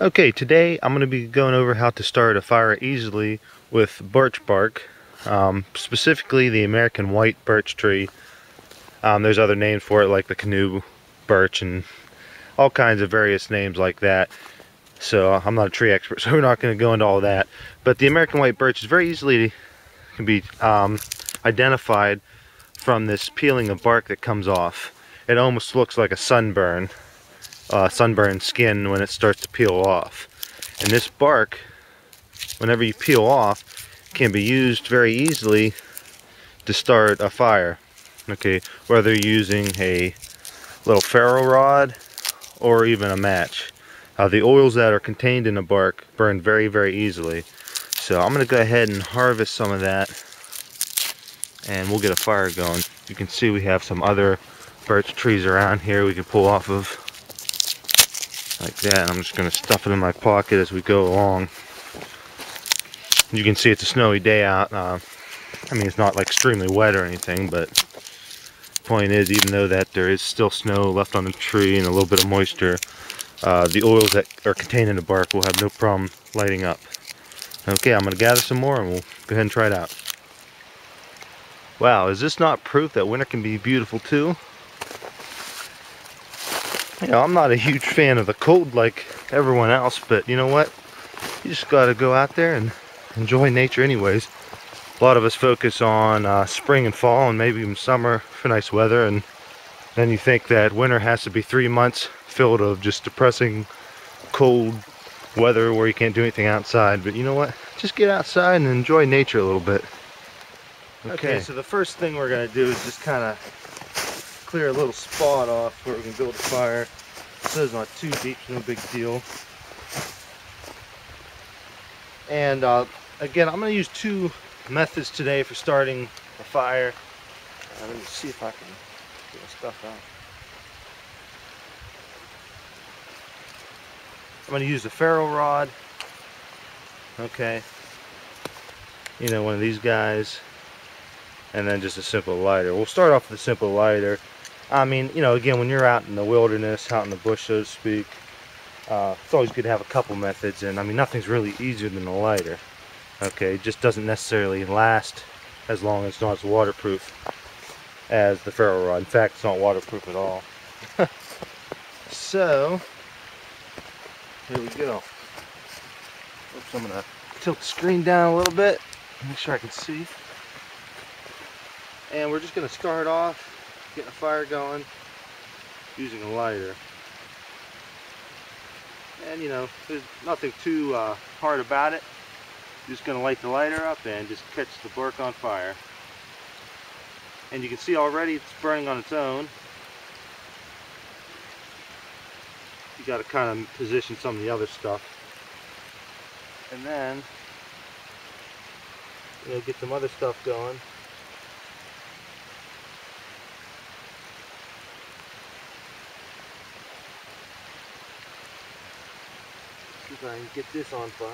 Okay, today I'm going to be going over how to start a fire easily with birch bark, specifically the American white birch tree. There's other names for it like the canoe birch and all kinds of various names like that. So I'm not a tree expert, so we're not going to go into all that. But the American white birch is very easily can be identified from this peeling of bark that comes off. It almost looks like a sunburn skin when it starts to peel off. And this bark, whenever you peel off, can be used very easily to start a fire. Okay, whether you're using a little ferro rod or even a match. The oils that are contained in the bark burn very, very easily. So I'm going to go ahead and harvest some of that and we'll get a fire going. You can see we have some other birch trees around here we can pull off of. Like that, and I'm just going to stuff it in my pocket as we go along. You can see it's a snowy day out. I mean, it's not like extremely wet or anything, but the point is, even though that there is still snow left on the tree and a little bit of moisture, the oils that are contained in the bark will have no problem lighting up. Okay, I'm going to gather some more and we'll go ahead and try it out. Wow, is this not proof that winter can be beautiful too? You know, I'm not a huge fan of the cold like everyone else, but you know what? You just gotta go out there and enjoy nature anyways. A lot of us focus on spring and fall and maybe even summer for nice weather, and then you think that winter has to be 3 months filled of just depressing cold weather where you can't do anything outside. But you know what? Just get outside and enjoy nature a little bit. Okay, so the first thing we're gonna do is just kind of clear a little spot off where we can build a fire. So it's not too deep, no big deal. And again, I'm going to use two methods today for starting a fire. Let me see if I can get my stuff out. I'm going to use the ferro rod. Okay. You know, one of these guys. And then just a simple lighter. We'll start off with a simple lighter. I mean, you know, again, when you're out in the wilderness, out in the bush, so to speak, it's always good to have a couple methods, and I mean, nothing's really easier than a lighter. Okay, it just doesn't necessarily last as long as it's not as waterproof as the ferro rod. In fact, it's not waterproof at all. So, here we go. Oops, I'm gonna tilt the screen down a little bit, make sure I can see. And we're just gonna start off getting a fire going using a lighter. And you know, there's nothing too hard about it. You're just gonna light the lighter up and just catch the bark on fire. And you can see already it's burning on its own. You gotta kind of position some of the other stuff. And then, you know, get some other stuff going. See if I can get this on fire.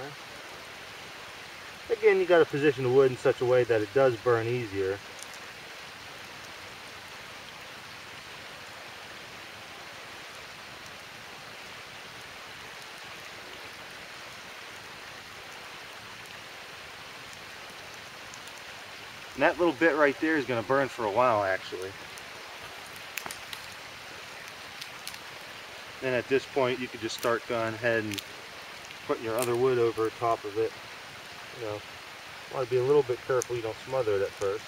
Again, you got to position the wood in such a way that it does burn easier. And that little bit right there is going to burn for a while, actually. Then at this point, you could just start going ahead and putting your other wood over top of it. You know, want to be a little bit careful you don't smother it at first.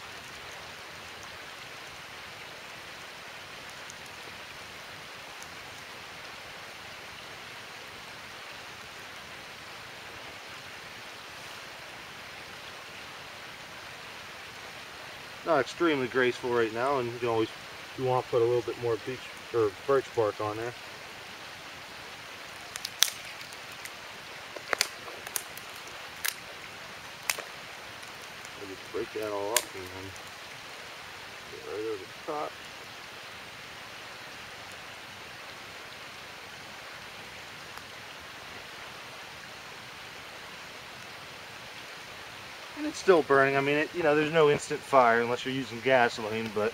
Not extremely graceful right now, and you can always, if you want, put a little bit more beech or birch bark on there. Just break that all up and then get right over the top. And it's still burning. I mean, you know, there's no instant fire unless you're using gasoline, but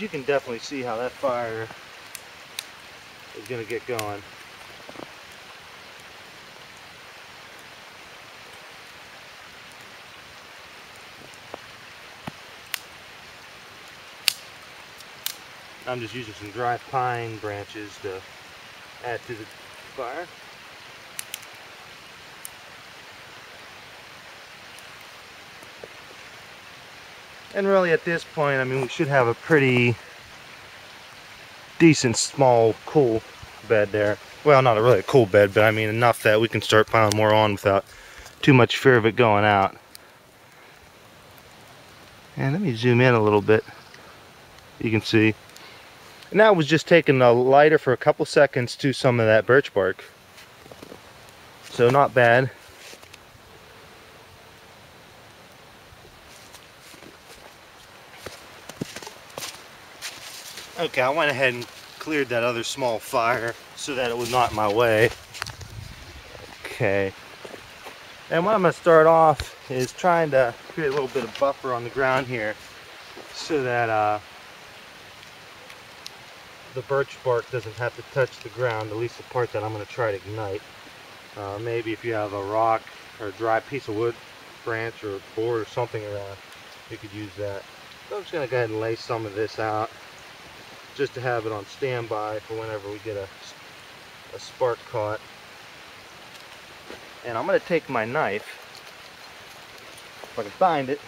you can definitely see how that fire is going to get going. I'm just using some dry pine branches to add to the fire. And really at this point, I mean, we should have a pretty decent small cool bed there. Well, not a really cool bed, but I mean enough that we can start piling more on without too much fear of it going out. And let me zoom in a little bit. You can see. And that was just taking a lighter for a couple seconds to some of that birch bark. So not bad. Okay, I went ahead and cleared that other small fire so that it was not in my way. Okay. And what I'm going to start off is trying to create a little bit of buffer on the ground here so that the birch bark doesn't have to touch the ground, at least the part that I'm going to try to ignite. Maybe if you have a rock or a dry piece of wood, branch or board or something around, you could use that. So I'm just going to go ahead and lay some of this out just to have it on standby for whenever we get a spark caught. And I'm going to take my knife, if I can find it,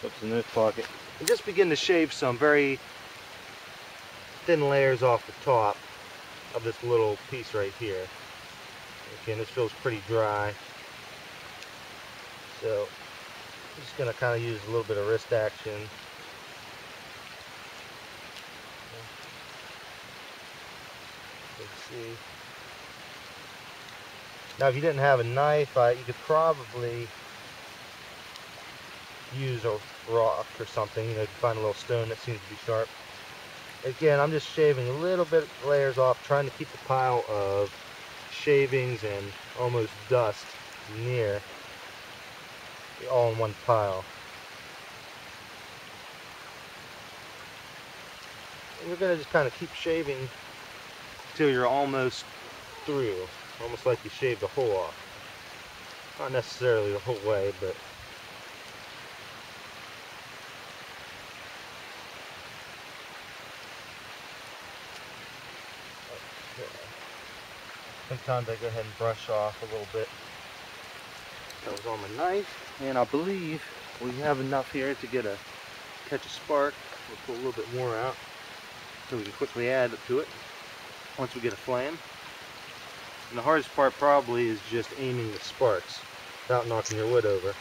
oops, in this pocket, and just begin to shave some very thin layers off the top of this little piece right here. Again, this feels pretty dry, so I'm just going to kind of use a little bit of wrist action. Let's see. Now, if you didn't have a knife, you could probably use a rock or something. You know, you can find a little stone that seems to be sharp. Again, I'm just shaving a little bit layers off, trying to keep the pile of shavings and almost dust near, all in one pile. And you're going to just kind of keep shaving until you're almost through, almost like you shaved the whole off. Not necessarily the whole way, but sometimes I go ahead and brush off a little bit. That was on my knife, and I believe we have enough here to catch a spark. We'll pull a little bit more out so we can quickly add to it once we get a flame. And the hardest part probably is just aiming the sparks without knocking your wood over.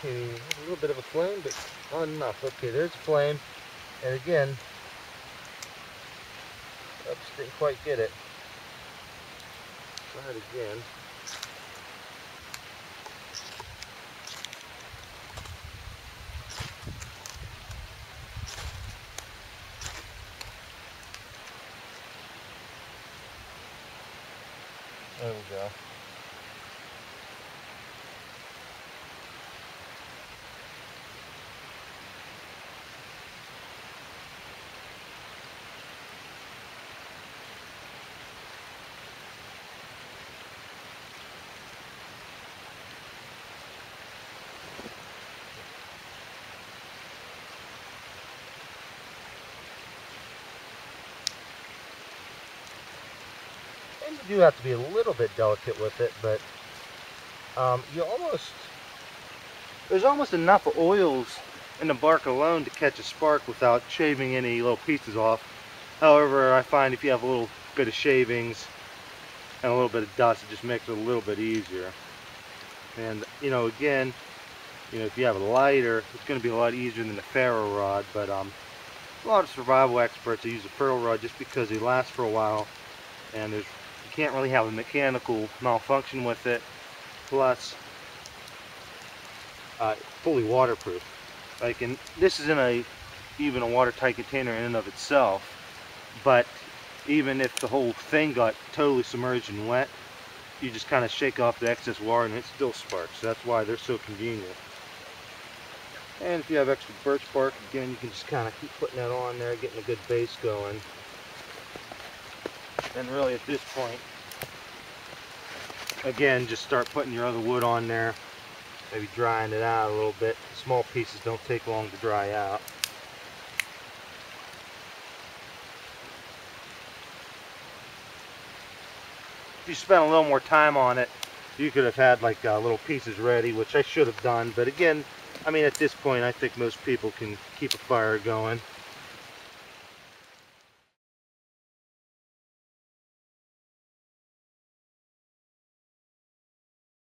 Okay, a little bit of a flame, but not enough. Okay, there's a flame, and again, oops, didn't quite get it. Try it again. There we go. And you do have to be a little bit delicate with it, but there's almost enough oils in the bark alone to catch a spark without shaving any little pieces off. However, I find if you have a little bit of shavings and a little bit of dust, it just makes it a little bit easier. And again, if you have a lighter, it's going to be a lot easier than the ferro rod, but a lot of survival experts use a ferro rod just because they last for a while, and you can't really have a mechanical malfunction with it. Plus, fully waterproof. And this isn't even a watertight container in and of itself, but even if the whole thing got totally submerged in wet, you just kind of shake off the excess water and it still sparks. So that's why they're so convenient. And if you have extra birch bark, again, you can just kind of keep putting that on there, getting a good base going. And really at this point, again, just start putting your other wood on there, maybe drying it out a little bit. Small pieces don't take long to dry out. If you spent a little more time on it, you could have had like little pieces ready, which I should have done. But again, I mean, at this point, I think most people can keep a fire going.